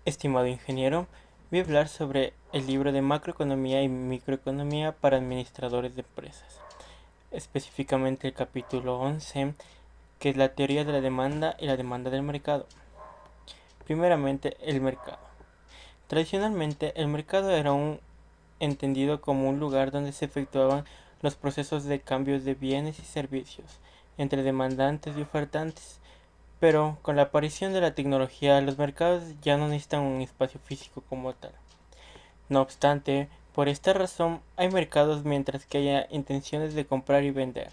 Estimado ingeniero, voy a hablar sobre el libro de Macroeconomía y Microeconomía para Administradores de Empresas, específicamente el capítulo 11, que es la teoría de la demanda y la demanda del mercado. Primeramente, el mercado. Tradicionalmente, el mercado era entendido como un lugar donde se efectuaban los procesos de cambios de bienes y servicios entre demandantes y ofertantes. Pero con la aparición de la tecnología, los mercados ya no necesitan un espacio físico como tal. No obstante, por esta razón hay mercados mientras que haya intenciones de comprar y vender,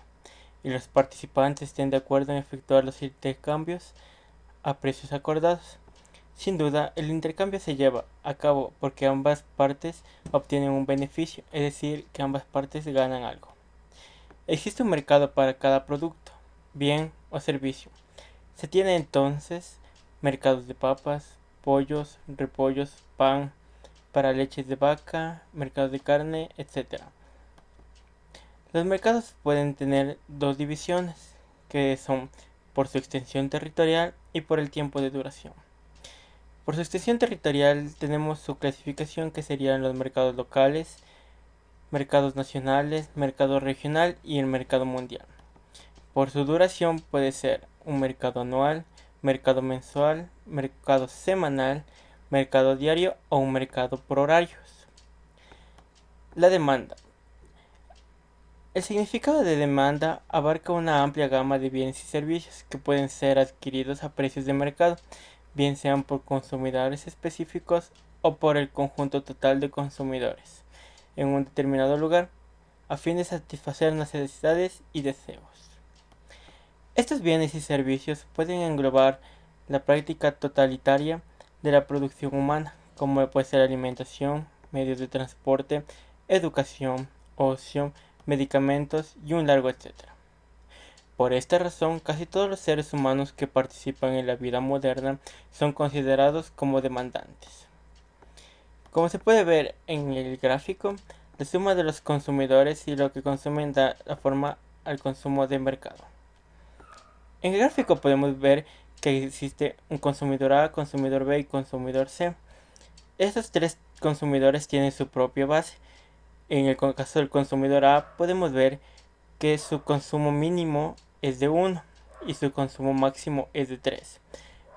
y los participantes estén de acuerdo en efectuar los intercambios a precios acordados. Sin duda, el intercambio se lleva a cabo porque ambas partes obtienen un beneficio, es decir, que ambas partes ganan algo. Existe un mercado para cada producto, bien o servicio. Se tiene entonces mercados de papas, pollos, repollos, pan, para leches de vaca, mercados de carne, etc. Los mercados pueden tener dos divisiones, que son por su extensión territorial y por el tiempo de duración. Por su extensión territorial tenemos su clasificación, que serían los mercados locales, mercados nacionales, mercado regional y el mercado mundial. Por su duración puede ser un mercado anual, mercado mensual, mercado semanal, mercado diario o un mercado por horarios. La demanda. El significado de demanda abarca una amplia gama de bienes y servicios que pueden ser adquiridos a precios de mercado, bien sean por consumidores específicos o por el conjunto total de consumidores en un determinado lugar, a fin de satisfacer necesidades y deseos. Estos bienes y servicios pueden englobar la práctica totalitaria de la producción humana, como puede ser alimentación, medios de transporte, educación, ocio, medicamentos y un largo etcétera. Por esta razón, casi todos los seres humanos que participan en la vida moderna son considerados como demandantes. Como se puede ver en el gráfico, la suma de los consumidores y lo que consumen da la forma al consumo de mercado. En el gráfico podemos ver que existe un consumidor A, consumidor B y consumidor C. Estos tres consumidores tienen su propia base. En el caso del consumidor A podemos ver que su consumo mínimo es de 1 y su consumo máximo es de 3.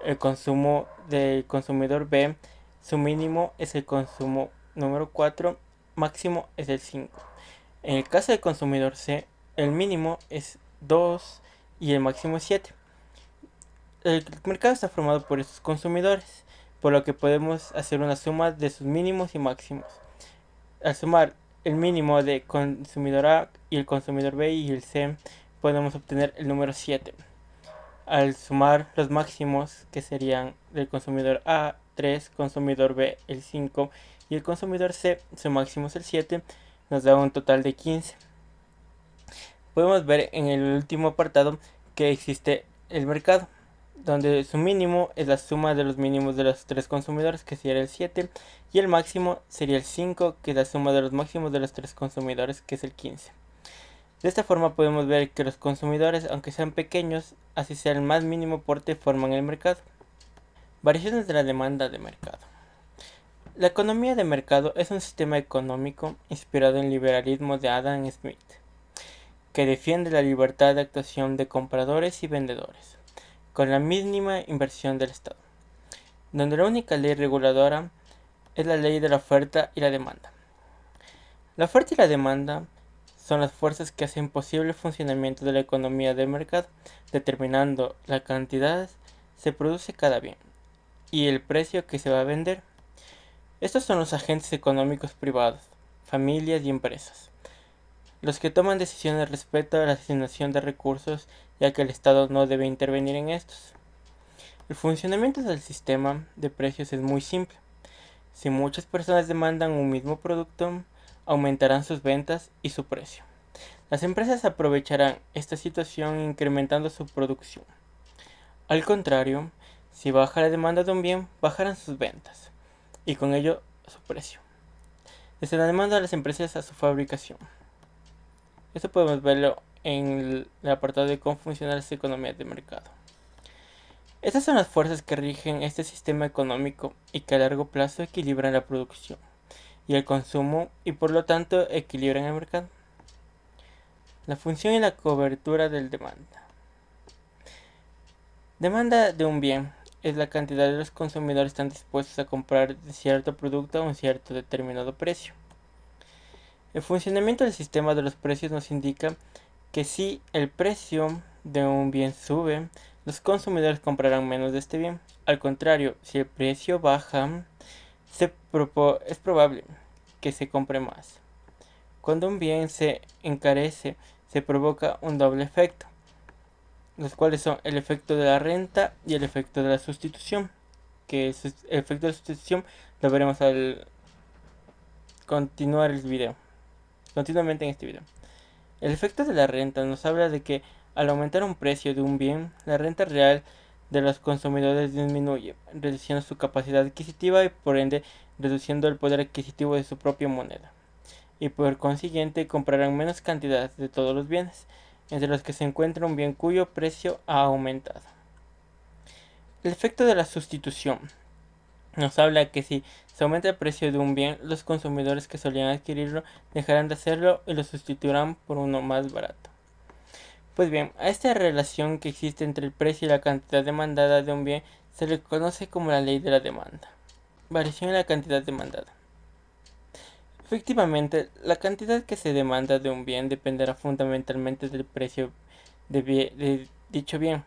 El consumo del consumidor B, su mínimo es el consumo número 4, máximo es el 5. En el caso del consumidor C, el mínimo es 2 y el máximo es 7. El mercado está formado por estos consumidores, por lo que podemos hacer una suma de sus mínimos y máximos. Al sumar el mínimo de consumidor A y el consumidor B y el C, podemos obtener el número 7. Al sumar los máximos, que serían del consumidor A 3, consumidor B el 5 y el consumidor C, su máximo es el 7, nos da un total de 15. Podemos ver en el último apartado que existe el mercado, donde su mínimo es la suma de los mínimos de los tres consumidores, que sería el 7, y el máximo sería el 5, que es la suma de los máximos de los tres consumidores, que es el 15. De esta forma podemos ver que los consumidores, aunque sean pequeños, así sea el más mínimo porte, forman el mercado. Variaciones de la demanda de mercado. La economía de mercado es un sistema económico inspirado en el liberalismo de Adam Smith, que defiende la libertad de actuación de compradores y vendedores, con la mínima inversión del Estado, donde la única ley reguladora es la ley de la oferta y la demanda. La oferta y la demanda son las fuerzas que hacen posible el funcionamiento de la economía del mercado, determinando la cantidad se produce cada bien y el precio que se va a vender. Estos son los agentes económicos privados, familias y empresas, los que toman decisiones respecto a la asignación de recursos, ya que el Estado no debe intervenir en estos. El funcionamiento del sistema de precios es muy simple. Si muchas personas demandan un mismo producto, aumentarán sus ventas y su precio. Las empresas aprovecharán esta situación incrementando su producción. Al contrario, si baja la demanda de un bien, bajarán sus ventas y con ello su precio. Desde la demanda de las empresas a su fabricación. Esto podemos verlo en el apartado de cómo funcionan las economías de mercado. Estas son las fuerzas que rigen este sistema económico y que a largo plazo equilibran la producción y el consumo y por lo tanto equilibran el mercado. La función y la cobertura del demanda. Demanda de un bien es la cantidad de los consumidores están dispuestos a comprar cierto producto a un cierto determinado precio. El funcionamiento del sistema de los precios nos indica que si el precio de un bien sube, los consumidores comprarán menos de este bien. Al contrario, si el precio baja, es probable que se compre más. Cuando un bien se encarece, se provoca un doble efecto, los cuales son el efecto de la renta y el efecto de la sustitución, que el efecto de la sustitución lo veremos al continuar el video, continuamente en este video. El efecto de la renta nos habla de que al aumentar un precio de un bien, la renta real de los consumidores disminuye, reduciendo su capacidad adquisitiva y por ende reduciendo el poder adquisitivo de su propia moneda. Y por consiguiente comprarán menos cantidades de todos los bienes, entre los que se encuentra un bien cuyo precio ha aumentado. El efecto de la sustitución nos habla que si se aumenta el precio de un bien, los consumidores que solían adquirirlo dejarán de hacerlo y lo sustituirán por uno más barato. Pues bien, a esta relación que existe entre el precio y la cantidad demandada de un bien se le conoce como la ley de la demanda. Variación en la cantidad demandada. Efectivamente, la cantidad que se demanda de un bien dependerá fundamentalmente del precio de dicho bien.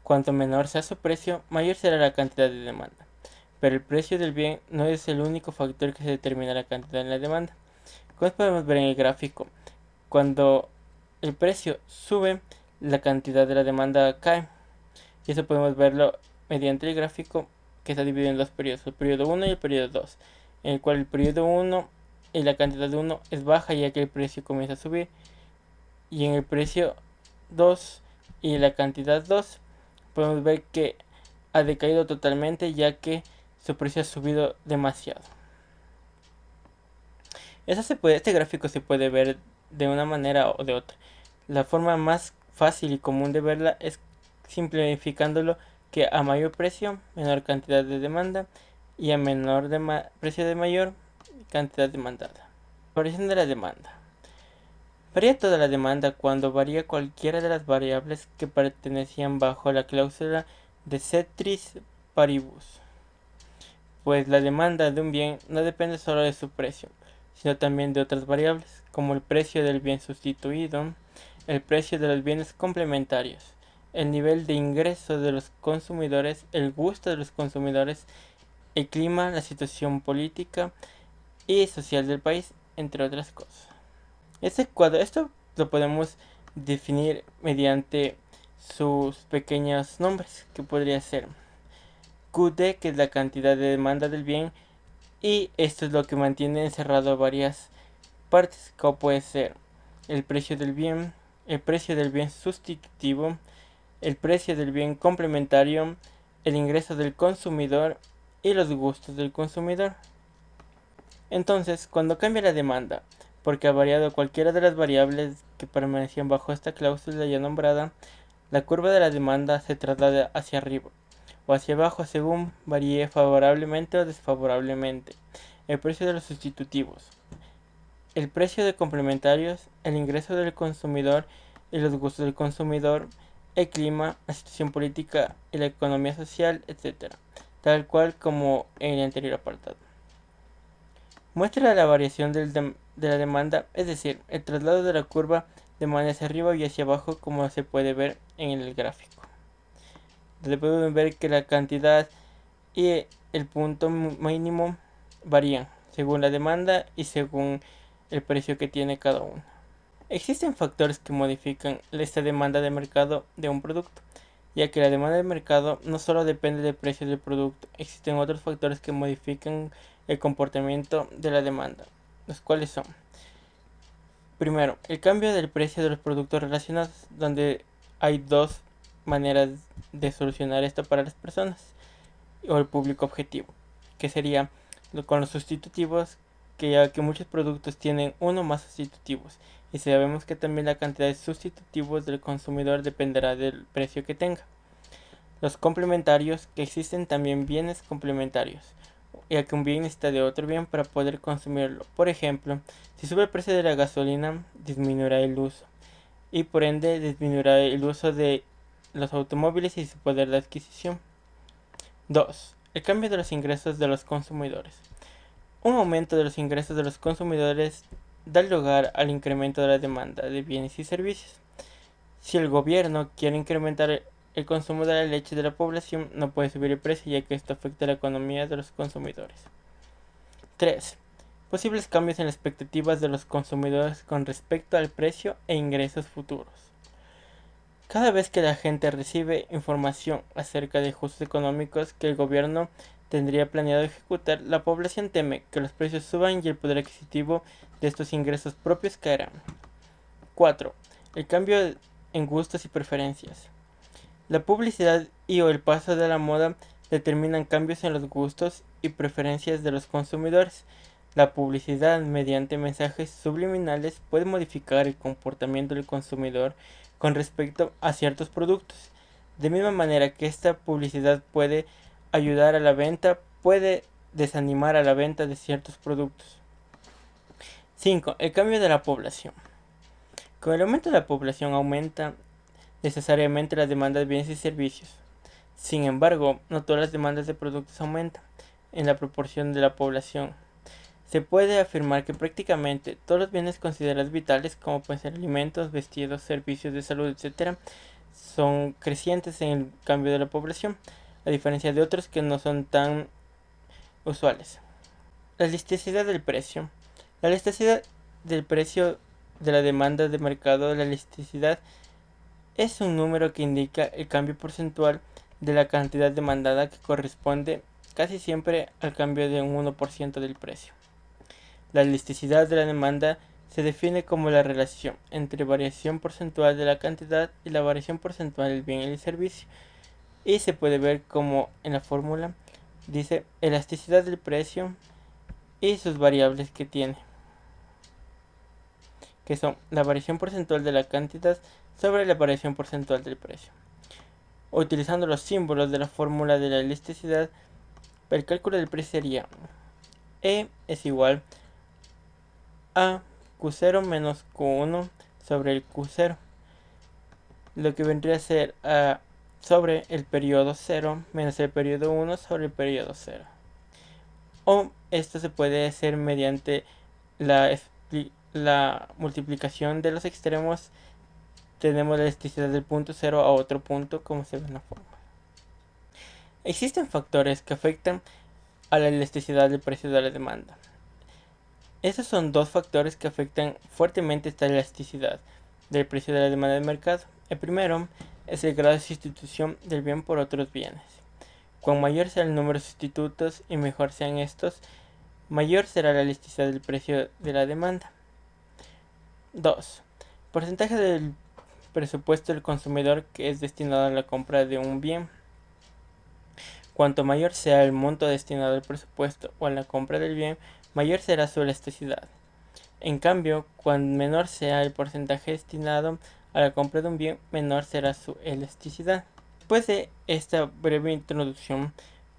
Cuanto menor sea su precio, mayor será la cantidad de demanda. Pero el precio del bien no es el único factor que se determina la cantidad en la demanda. Como podemos ver en el gráfico, cuando el precio sube, la cantidad de la demanda cae. Y eso podemos verlo mediante el gráfico que está dividido en dos periodos, el periodo 1 y el periodo 2, en el cual el periodo 1 y la cantidad de 1 es baja ya que el precio comienza a subir, y en el precio 2 y la cantidad 2 podemos ver que ha decaído totalmente ya que su precio ha subido demasiado. Este gráfico se puede ver de una manera o de otra. La forma más fácil y común de verla es simplificándolo, que a mayor precio, menor cantidad de demanda, y a menor precio de mayor cantidad demandada. Variación de la demanda. Varía toda la demanda cuando varía cualquiera de las variables que pertenecían bajo la cláusula de ceteris paribus. Pues la demanda de un bien no depende solo de su precio, sino también de otras variables, como el precio del bien sustituido, el precio de los bienes complementarios, el nivel de ingreso de los consumidores, el gusto de los consumidores, el clima, la situación política y social del país, entre otras cosas. Este cuadro, esto lo podemos definir mediante sus pequeños nombres, que podría ser QD, que es la cantidad de demanda del bien, y esto es lo que mantiene encerrado varias partes, como puede ser el precio del bien sustitutivo, el precio del bien complementario, el ingreso del consumidor y los gustos del consumidor. Entonces, cuando cambia la demanda, porque ha variado cualquiera de las variables que permanecían bajo esta cláusula ya nombrada, la curva de la demanda se traslada hacia arriba o hacia abajo según varíe favorablemente o desfavorablemente el precio de los sustitutivos, el precio de complementarios, el ingreso del consumidor y los gustos del consumidor, el clima, la situación política y la economía social, etc., tal cual como en el anterior apartado. Muestra la variación de la demanda, es decir, el traslado de la curva de manera hacia arriba y hacia abajo, como se puede ver en el gráfico, donde pueden ver que la cantidad y el punto mínimo varían según la demanda y según el precio que tiene cada uno. Existen factores que modifican esta demanda de mercado de un producto, ya que la demanda de mercado no solo depende del precio del producto, existen otros factores que modifican el comportamiento de la demanda, los cuales son: primero, el cambio del precio de los productos relacionados, donde hay dos maneras de solucionar esto para las personas o el público objetivo, que sería con los sustitutivos, que ya que muchos productos tienen uno más sustitutivos, y sabemos que también la cantidad de sustitutivos del consumidor dependerá del precio que tenga. Los complementarios, que existen también bienes complementarios, ya que un bien necesita de otro bien para poder consumirlo. Por ejemplo, si sube el precio de la gasolina, disminuirá el uso y por ende disminuirá el uso de los automóviles y su poder de adquisición. 2. El cambio de los ingresos de los consumidores. Un aumento de los ingresos de los consumidores da lugar al incremento de la demanda de bienes y servicios. Si el gobierno quiere incrementar el consumo de la leche de la población, no puede subir el precio ya que esto afecta a la economía de los consumidores. 3. Posibles cambios en las expectativas de los consumidores con respecto al precio e ingresos futuros. Cada vez que la gente recibe información acerca de ajustes económicos que el gobierno tendría planeado ejecutar, la población teme que los precios suban y el poder adquisitivo de estos ingresos propios caerá. 4. El cambio en gustos y preferencias. La publicidad y o el paso de la moda determinan cambios en los gustos y preferencias de los consumidores. La publicidad, mediante mensajes subliminales, puede modificar el comportamiento del consumidor con respecto a ciertos productos. De misma manera que esta publicidad puede ayudar a la venta, puede desanimar a la venta de ciertos productos. 5. El cambio de la población. Con el aumento de la población aumenta necesariamente la demanda de bienes y servicios. Sin embargo, no todas las demandas de productos aumentan en la proporción de la población. Se puede afirmar que prácticamente todos los bienes considerados vitales, como pueden ser alimentos, vestidos, servicios de salud, etc., son crecientes en el cambio de la población, a diferencia de otros que no son tan usuales. La elasticidad del precio. La elasticidad del precio de la demanda de mercado. La elasticidad es un número que indica el cambio porcentual de la cantidad demandada, que corresponde casi siempre al cambio de un 1% del precio. La elasticidad de la demanda se define como la relación entre variación porcentual de la cantidad y la variación porcentual del bien y el servicio, y se puede ver como en la fórmula dice elasticidad del precio y sus variables que tiene, que son la variación porcentual de la cantidad sobre la variación porcentual del precio. Utilizando los símbolos de la fórmula de la elasticidad, el cálculo del precio sería E es igual a Q0 menos Q1 sobre el Q0, lo que vendría a ser A sobre el periodo 0 menos el periodo 1 sobre el periodo 0. O esto se puede hacer mediante la multiplicación de los extremos. Tenemos la elasticidad del punto 0 a otro punto, como se ve en la forma. Existen factores que afectan a la elasticidad del precio de la demanda. Estos son dos factores que afectan fuertemente esta elasticidad del precio de la demanda del mercado. El primero es el grado de sustitución del bien por otros bienes. Cuanto mayor sea el número de sustitutos y mejor sean estos, mayor será la elasticidad del precio de la demanda. 2. Porcentaje del presupuesto del consumidor que es destinado a la compra de un bien. Cuanto mayor sea el monto destinado al presupuesto o a la compra del bien, mayor será su elasticidad. En cambio, cuanto menor sea el porcentaje destinado a la compra de un bien, menor será su elasticidad. Después de esta breve introducción,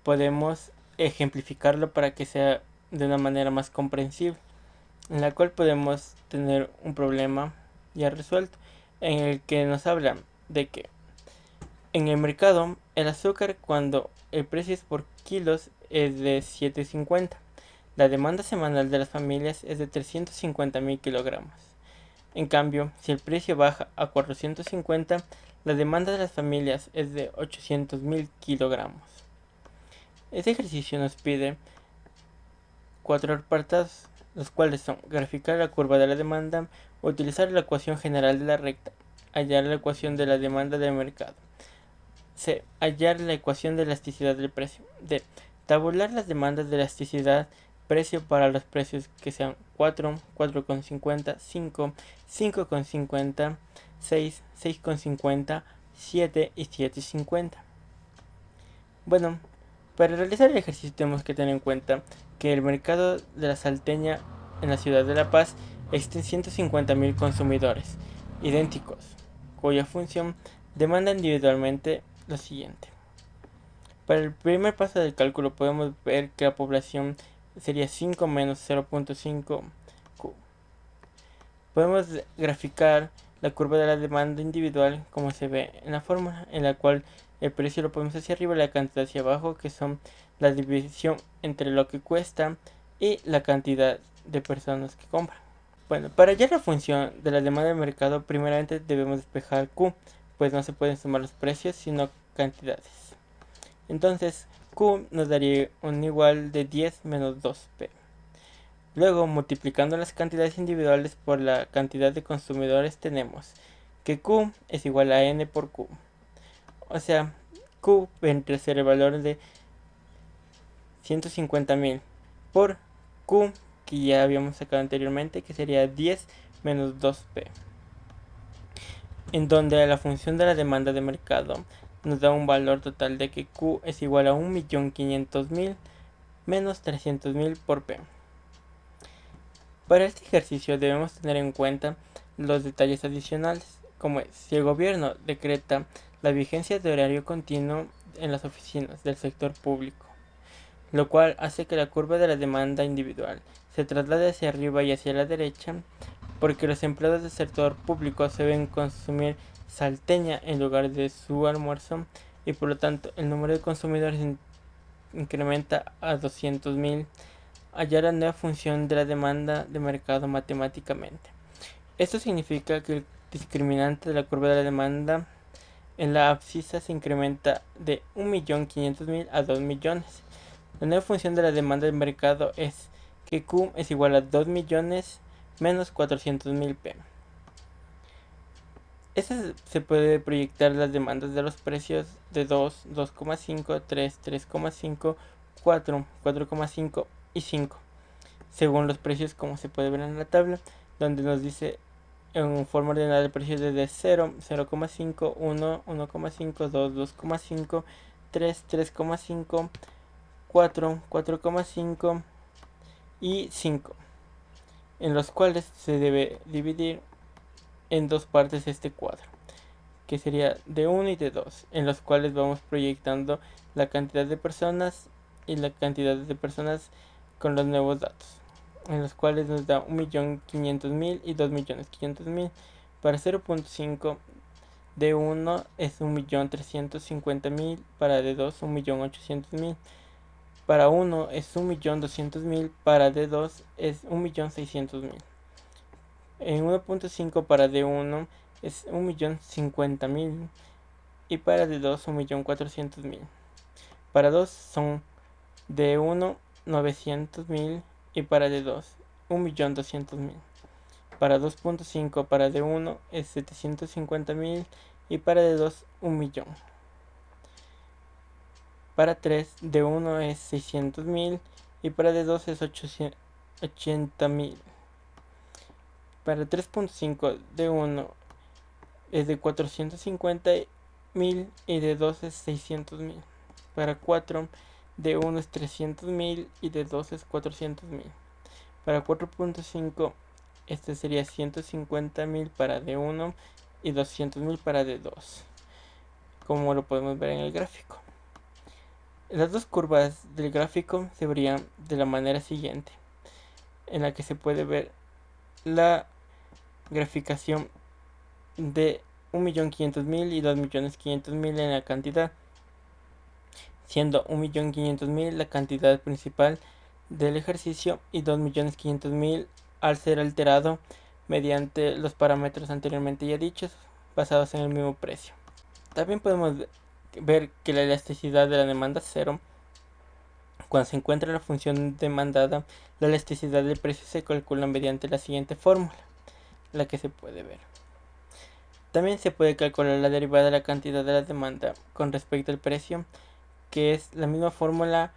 podemos ejemplificarlo para que sea de una manera más comprensible, en la cual podemos tener un problema ya resuelto, en el que nos habla de que en el mercado el azúcar, cuando el precio es por kilos, es de 7.50. La demanda semanal de las familias es de 350.000 kilogramos. En cambio, si el precio baja a 450, la demanda de las familias es de 800.000 kilogramos. Este ejercicio nos pide 4 apartados, los cuales son graficar la curva de la demanda, utilizar la ecuación general de la recta, hallar la ecuación de la demanda del mercado. C. Hallar la ecuación de elasticidad del precio. D. Tabular las demandas de elasticidad precio para los precios que sean 4, 4,50, 5, 5,50, 6, 6,50, 7 y 7,50. Bueno, para realizar el ejercicio tenemos que tener en cuenta que el mercado de la salteña en la ciudad de La Paz existen 150.000 consumidores idénticos, cuya función demanda individualmente lo siguiente. Para el primer paso del cálculo podemos ver que la población sería 5 menos 0.5 Q. Podemos graficar la curva de la demanda individual como se ve en la fórmula, en la cual el precio lo ponemos hacia arriba y la cantidad hacia abajo, que son la división entre lo que cuesta y la cantidad de personas que compran. Bueno, para hallar la función de la demanda del mercado, primeramente debemos despejar Q, pues no se pueden sumar los precios sino cantidades. Entonces Q nos daría un igual de 10 menos 2P. Luego, multiplicando las cantidades individuales por la cantidad de consumidores, tenemos que Q es igual a N por Q. O sea, Q vendría a ser el valor de 150.000 por Q, que ya habíamos sacado anteriormente, que sería 10 menos 2P. En donde la función de la demanda de mercado nos da un valor total de que Q es igual a 1.500.000 menos 300.000 por P. Para este ejercicio debemos tener en cuenta los detalles adicionales, como es, si el gobierno decreta la vigencia de horario continuo en las oficinas del sector público, lo cual hace que la curva de la demanda individual se traslade hacia arriba y hacia la derecha, porque los empleados del sector público se ven consumir salteña en lugar de su almuerzo y por lo tanto el número de consumidores incrementa a 200.000. Hallar la nueva función de la demanda de mercado matemáticamente. Esto significa que el discriminante de la curva de la demanda en la abscisa se incrementa de 1.500.000 a 2 millones. La nueva función de la demanda de mercado es que Q es igual a 2 millones menos 400.000 P. Se puede proyectar las demandas de los precios de 2, 2,5, 3, 3,5, 4, 4,5 y 5, según los precios como se puede ver en la tabla, donde nos dice en forma ordenada el precio desde 0, 0,5, 1, 1,5, 2, 2,5, 3, 3,5, 4, 4,5 y 5, en los cuales se debe dividir en dos partes este cuadro, que sería de 1 y de 2, en los cuales vamos proyectando la cantidad de personas y la cantidad de personas con los nuevos datos, en los cuales nos da 1.500.000 y 2.500.000. Para 0.5 de 1 es 1.350.000, para de 2 1.800.000, para 1 es 1.200.000, para de 2 es 1.600.000. En 1.5 para de 1 es 1.050.000 y para de 2 1.400.000. Para 2 son de 1 900.000 y para de 2 1.200.000. Para 2.5 para de 1 es 750.000 y para de 2 1 millón. Para 3 de 1 es 600.000 y para de 2 es 80.000. Para 3.5 de 1 es de 450.000 y de 2 es 600.000. Para 4 de 1 es 300.000 y de 2 es 400.000. Para 4.5 este sería 150.000 para de 1 y 200.000 para de 2, como lo podemos ver en el gráfico. Las dos curvas del gráfico se verían de la manera siguiente, en la que se puede ver la graficación de 1.500.000 y 2.500.000 en la cantidad, siendo 1.500.000 la cantidad principal del ejercicio y 2.500.000 al ser alterado mediante los parámetros anteriormente ya dichos, basados en el mismo precio. También podemos ver que la elasticidad de la demanda es cero. Cuando se encuentra la función demandada, la elasticidad del precio se calcula mediante la siguiente fórmula, la que se puede ver. También se puede calcular la derivada de la cantidad de la demanda con respecto al precio, que es la misma fórmula,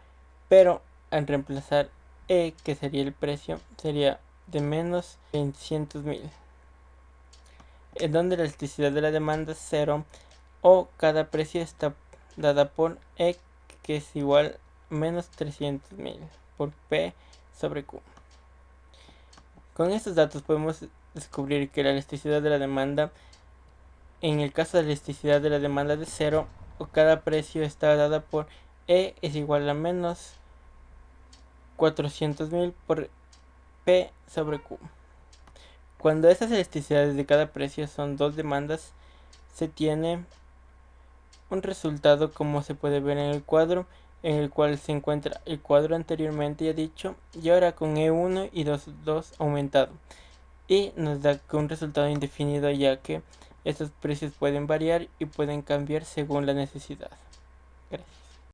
pero al reemplazar E, que sería el precio, sería de menos 600.000, en donde la elasticidad de la demanda es cero, o cada precio está dada por E, que es igual a menos 300.000 por P sobre Q. Con estos datos podemos descubrir que la elasticidad de la demanda, en el caso de la elasticidad de la demanda de cero, o cada precio está dada por E es igual a menos 400.000 por P sobre Q. Cuando estas elasticidades de cada precio son dos demandas, se tiene un resultado como se puede ver en el cuadro, en el cual se encuentra el cuadro anteriormente ya dicho y ahora con E1 y 2 aumentado, y nos da un resultado indefinido, ya que estos precios pueden variar y pueden cambiar según la necesidad. Gracias.